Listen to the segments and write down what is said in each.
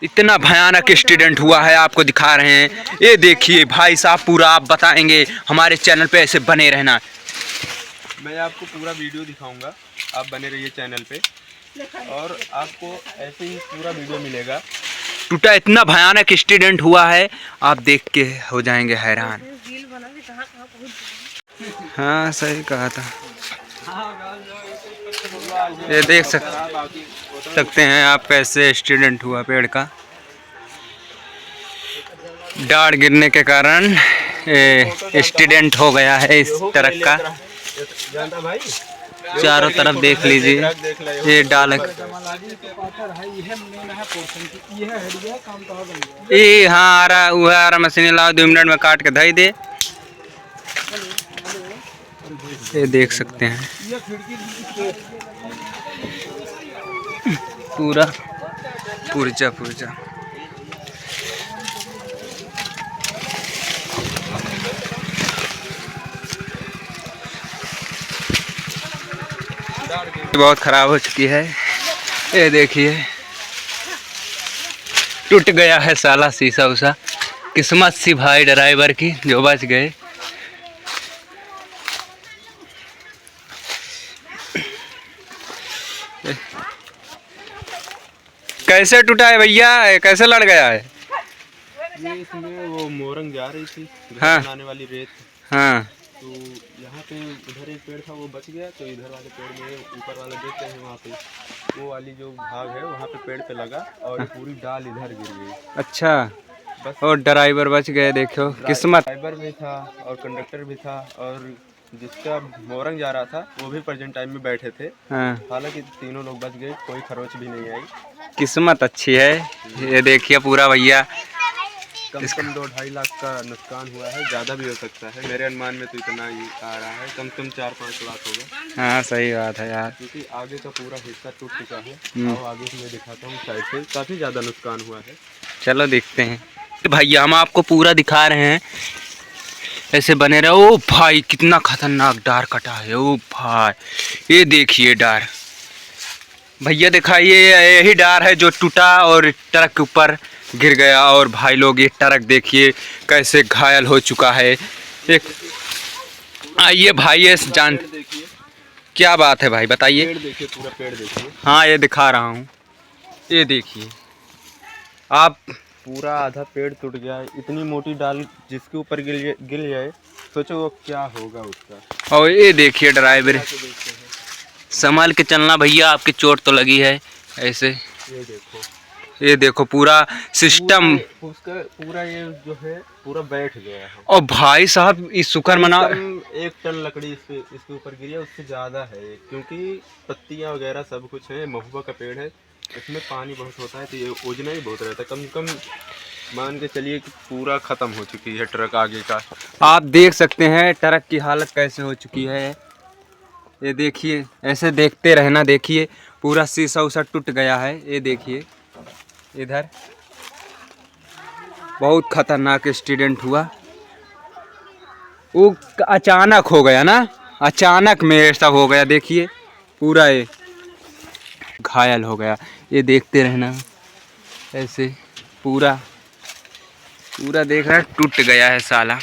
इतना भयानक एक्सीडेंट हुआ है, आपको दिखा रहे हैं। ये देखिए भाई साहब, पूरा आप बताएंगे। हमारे चैनल पे ऐसे बने रहना। मैं आपको पूरा वीडियो दिखाऊंगा, आप बने रहिए चैनल पे और आपको ऐसे ही पूरा वीडियो मिलेगा। टूटा, इतना भयानक एक्सीडेंट हुआ है, आप देख के हो जाएंगे हैरान। हाँ सही कहा था। ये देख सकते हैं आप कैसे एक्सीडेंट हुआ पेड़ का। डाढ़ गिरने के कारण एक्सीडेंट हो गया है इस ट्रक का। चारों तरफ देख लीजिए, ये डाल ये हाँ आ रहा, वह आ रहा। मशीन लाओ, 2 मिनट में काट के धई दे। ये देख सकते हैं पूरा पुर्जा पुर्जा। बहुत खराब हो चुकी है। ये देखिए टूट गया है साला शीशा उसा। किस्मत सी भाई ड्राइवर की जो बच गए। कैसे टूटा है भैया, कैसे लड़ गया है? ये इसमें वो मोरंग जा रही थी, हाँ बनाने वाली रेत। हाँ तो यहाँ पे उधर एक पेड़ था, वो बच गया। तो इधर वाले पेड़ में ऊपर वाला देखते हैं, वहाँ पे वो वाली जो भाग है वहाँ पे पेड़ पे लगा और पूरी डाल इधर गिर गई। अच्छा, बस और ड्राइवर बच गए, देखो किस्मत। ड्राइवर भी था और कंडक्टर भी था और जिसका मोरंग जा रहा था वो भी प्रेजेंट टाइम में बैठे थे। हाँ हालांकि तीनों लोग बच गए, कोई खरोच भी नहीं आई। किस्मत अच्छी है। ये देखिए पूरा भैया, कम से कम 2-2.5 लाख का नुकसान हुआ है, ज़्यादा भी हो सकता है। मेरे अनुमान में तो इतना ही आ रहा है, कम से कम 4-5 लाख होगा। हाँ सही बात है यार। क्योंकि आगे का पूरा हिस्सा टूट चुका है। और आगे से मैं दिखाता हूँ, साइड से काफ़ी ज़्यादा नुकसान हुआ है। चलो देखते हैं भैया, हम आपको पूरा दिखा रहे हैं, ऐसे बने रहे। ओ भाई कितना खतरनाक डार कटा है। ओ भाई ये देखिए डार, भैया दिखाइए। यही डार है जो टूटा और ट्रक के ऊपर गिर गया। और भाई लोग ये ट्रक देखिए कैसे घायल हो चुका है। एक आइए भाई, ये जान क्या बात है भाई, बताइए। पेड़ देखिए, पूरा पेड़ देखिए। हाँ ये दिखा रहा हूँ, ये देखिए आप। पूरा आधा पेड़ टूट गया है। इतनी मोटी डाल जिसके ऊपर गिर जाए, सोचो वो क्या होगा उसका। और ये देखिए ड्राइवर, संभाल के चलना भैया, आपकी चोट तो लगी है ऐसे। ये देखो पूरा सिस्टम उसका पूरा ये जो है पूरा बैठ गया है। और भाई साहब इस शुक्र मना 1 टन लकड़ी इसके ऊपर गिरी है, उससे ज़्यादा है। क्योंकि पत्तियां वगैरह सब कुछ है, महुआ का पेड़ है, इसमें पानी बहुत होता है तो ये ओजना ही बहुत रहता है। कम से कम मान के चलिए कि पूरा ख़त्म हो चुकी है ट्रक आगे का। आप देख सकते हैं ट्रक की हालत कैसे हो चुकी है। ये देखिए, ऐसे देखते रहना। देखिए पूरा शीशा उसा टूट गया है। ये देखिए इधर बहुत खतरनाक एक्सीडेंट हुआ। वो अचानक हो गया ना, अचानक में ऐसा हो गया। देखिए पूरा ये घायल हो गया। ये देखते रहना ऐसे, पूरा पूरा देख रहा है, टूट गया है साला।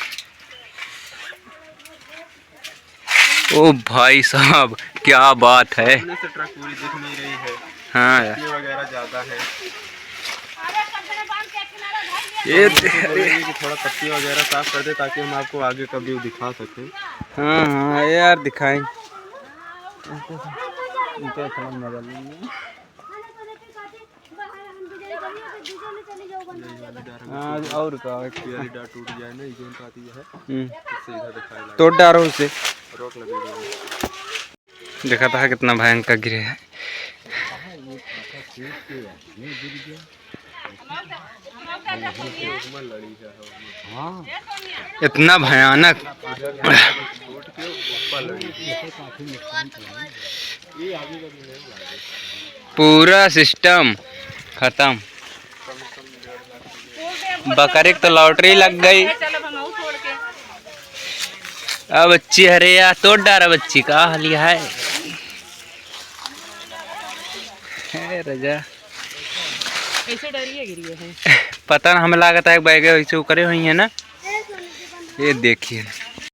ओ भाई साहब क्या बात है। से ट्रक पूरी दिख नहीं रही है। हाँ यार, वगैरह ज़्यादा है। ये कि थोड़ा पत्ती वगैरह साफ कर दे ताकि हम आपको आगे का व्यू दिखा सकें। हाँ हाँ यार दिखाएं। हाँ और का टूट जाए ना, इजेंट आती है इससे इधर दिखाया तोड़ डारो उसे, रोक लगेगी। देखा था कितना भयंकर गिरे है। इतना भयानक पूरा सिस्टम खत्म। बकरे तो लॉटरी लग गई। अब बच्ची, अरे यार तोड़ डारा बच्ची का हालिया है रजा। ऐसे डरिए गिरी है। पता ना, हमें लागत है बैगे वैसे वो करे हुई है ना। ये देखिए